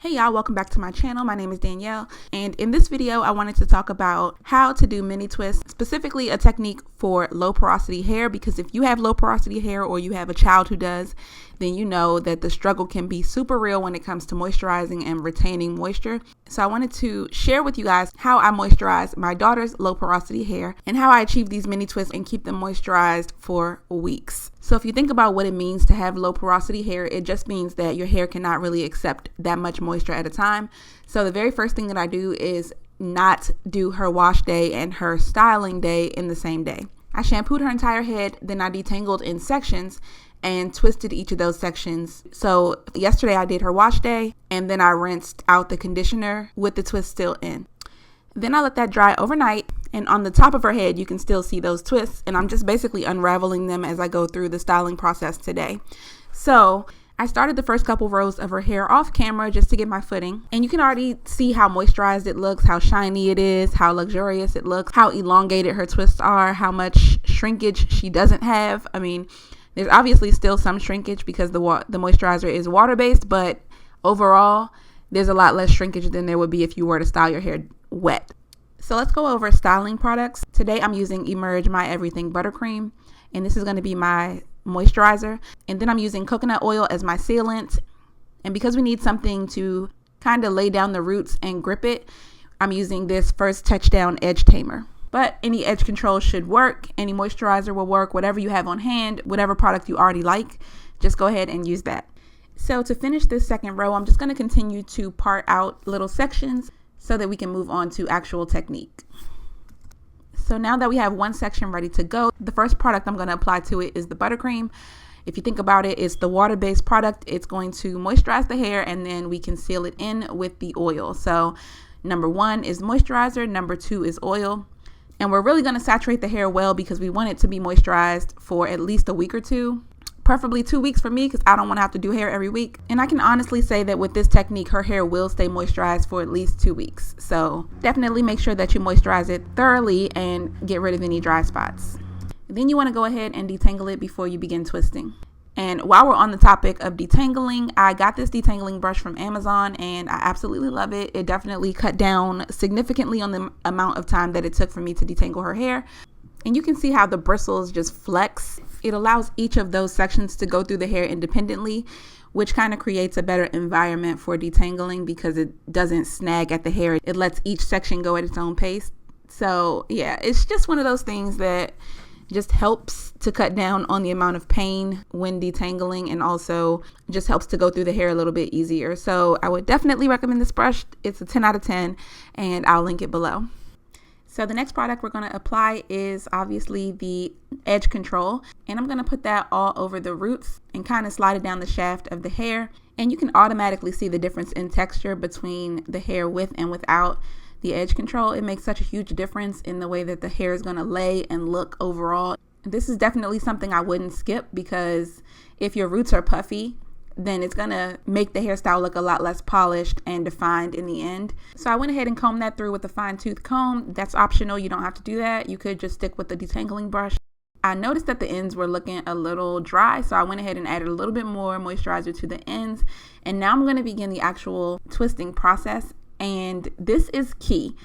Hey y'all, welcome back to my channel. My name is Danielle, and in this video I wanted to talk about how to do mini twists, specifically a technique for low porosity hair, because if you have low porosity hair or you have a child who does, then you know that the struggle can be super real when it comes to moisturizing and retaining moisture. So I wanted to share with you guys how I moisturize my daughter's low porosity hair and how I achieve these mini twists and keep them moisturized for weeks. So if you think about what it means to have low porosity hair, it just means that your hair cannot really accept that much moisture at a time. So the very first thing that I do is not do her wash day and her styling day in the same day. I shampooed her entire head, then I detangled in sections and twisted each of those sections. So yesterday I did her wash day, and then I rinsed out the conditioner with the twist still in. Then I let that dry overnight, and on the top of her head you can still see those twists, and I'm just basically unraveling them as I go through the styling process today. So I started the first couple rows of her hair off camera just to get my footing, and you can already see how moisturized it looks, how shiny it is, how luxurious it looks, how elongated her twists are, how much shrinkage she doesn't have. I mean, there's obviously still some shrinkage because the moisturizer is water-based, but overall there's a lot less shrinkage than there would be if you were to style your hair wet. So let's go over styling products. Today I'm using Emerge My Everything Buttercream, and this is going to be my moisturizer. And then I'm using coconut oil as my sealant. And because we need something to kind of lay down the roots and grip it, I'm using this First Touchdown Edge Tamer. But any edge control should work. Any moisturizer will work. Whatever you have on hand, whatever product you already like, just go ahead and use that. So to finish this second row, I'm just going to continue to part out little sections so that we can move on to actual technique. So now that we have one section ready to go, the first product I'm going to apply to it is the buttercream. If you think about it, it's the water-based product. It's going to moisturize the hair, and then we can seal it in with the oil. So number 1 is moisturizer, number 2 is oil. And we're really going to saturate the hair well because we want it to be moisturized for at least a week or two, preferably 2 weeks for me because I don't want to have to do hair every week. And I can honestly say that with this technique, her hair will stay moisturized for at least 2 weeks. So definitely make sure that you moisturize it thoroughly and get rid of any dry spots. Then you want to go ahead and detangle it before you begin twisting. And while we're on the topic of detangling, I got this detangling brush from Amazon and I absolutely love it. It definitely cut down significantly on the amount of time that it took for me to detangle her hair. And you can see how the bristles just flex. It allows each of those sections to go through the hair independently, which kind of creates a better environment for detangling because it doesn't snag at the hair. It lets each section go at its own pace. So yeah, it's just one of those things that just helps to cut down on the amount of pain when detangling, and also just helps to go through the hair a little bit easier. So I would definitely recommend this brush. It's a 10 out of 10 and I'll link it below. So the next product we're going to apply is obviously the edge control, and I'm going to put that all over the roots and kind of slide it down the shaft of the hair. And you can automatically see the difference in texture between the hair with and without the edge control. It makes such a huge difference in the way that the hair is going to lay and look overall. This is definitely something I wouldn't skip because if your roots are puffy, then it's going to make the hairstyle look a lot less polished and defined in the end. So I went ahead and combed that through with a fine tooth comb. That's optional. You don't have to do that. You could just stick with the detangling brush. I noticed that the ends were looking a little dry, so I went ahead and added a little bit more moisturizer to the ends. And now I'm going to begin the actual twisting process. And this is key.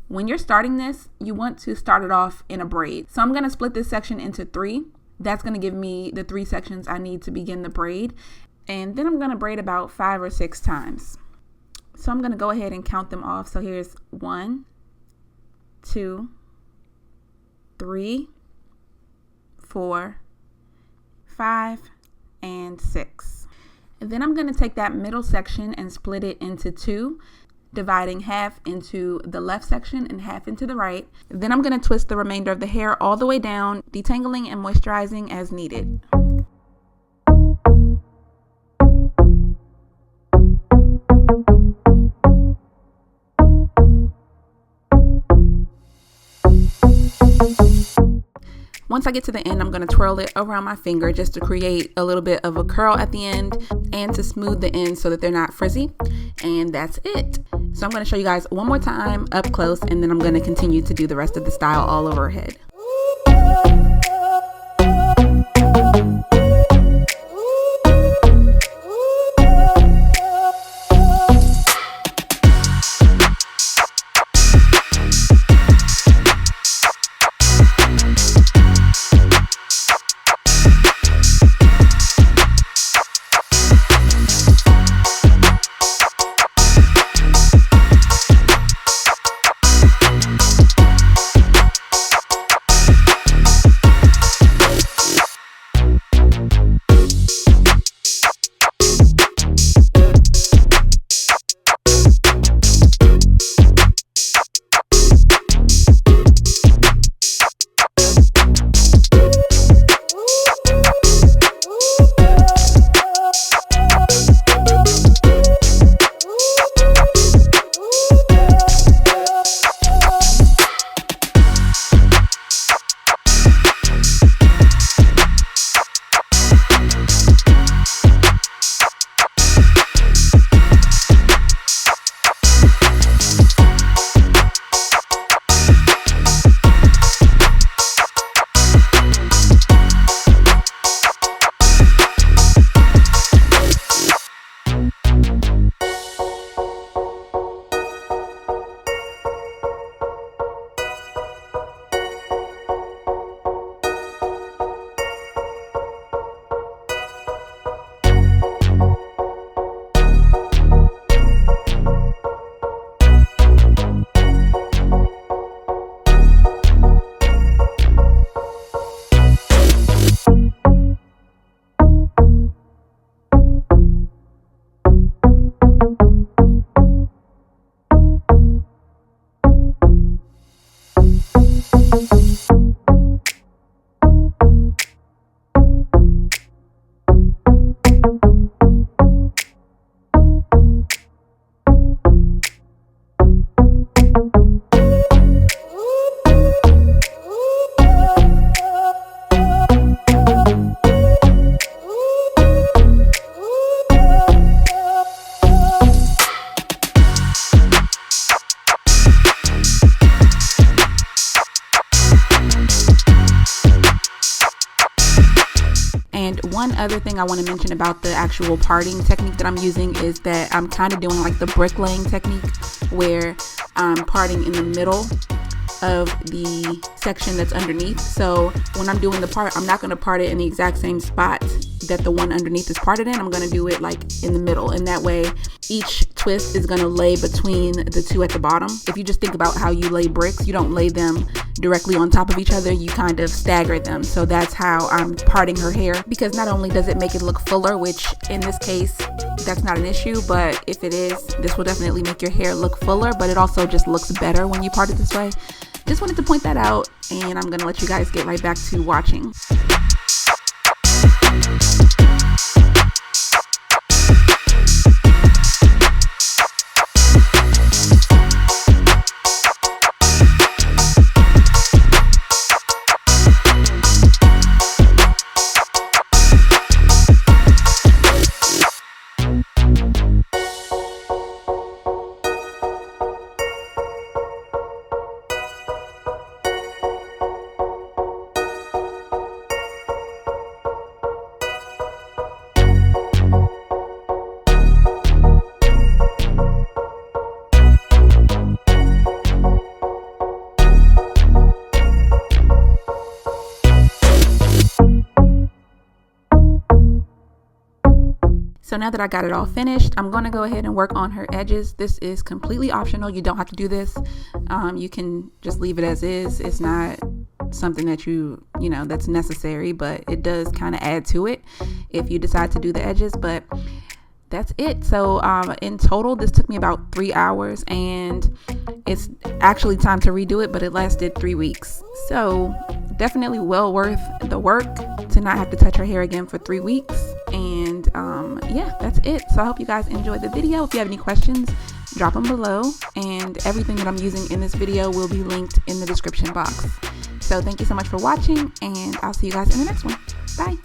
When you're starting this, you want to start it off in a braid. So I'm going to split this section into 3. That's going to give me the 3 sections I need to begin the braid. And then I'm going to braid about 5 or 6 times. So I'm going to go ahead and count them off. So here's 1, 2, 3, 4, 5, and 6. And then I'm going to take that middle section and split it into 2. Dividing half into the left section and half into the right. Then I'm going to twist the remainder of the hair all the way down, detangling and moisturizing as needed. Once I get to the end, I'm going to twirl it around my finger just to create a little bit of a curl at the end and to smooth the ends so that they're not frizzy. And that's it. So I'm going to show you guys one more time up close, and then I'm going to continue to do the rest of the style all over her head. And one other thing I want to mention about the actual parting technique that I'm using is that I'm kind of doing like the bricklaying technique, where I'm parting in the middle of the section that's underneath. So when I'm doing the part, I'm not going to part it in the exact same spot that the one underneath is parted in. I'm going to do it like in the middle, and that way each twist is going to lay between the two at the bottom. If you just think about how you lay bricks, you don't lay them directly on top of each other, you kind of stagger them. So that's how I'm parting her hair, because not only does it make it look fuller, which in this case that's not an issue, but if it is, this will definitely make your hair look fuller, but it also just looks better when you part it this way. Just wanted to point that out, and I'm gonna let you guys get right back to watching. So now that I got it all finished, I'm going to go ahead and work on her edges. This is completely optional. You don't have to do this. You can just leave it as is. It's not something that you know, that's necessary, but it does kind of add to it if you decide to do the edges. But that's it. So in total, this took me about 3 hours, and it's actually time to redo it, but it lasted 3 weeks. So definitely well worth the work to not have to touch her hair again for 3 weeks. And yeah, that's it. So I hope you guys enjoyed the video. If you have any questions, drop them below, and everything that I'm using in this video will be linked in the description box. So thank you so much for watching, and I'll see you guys in the next one. Bye.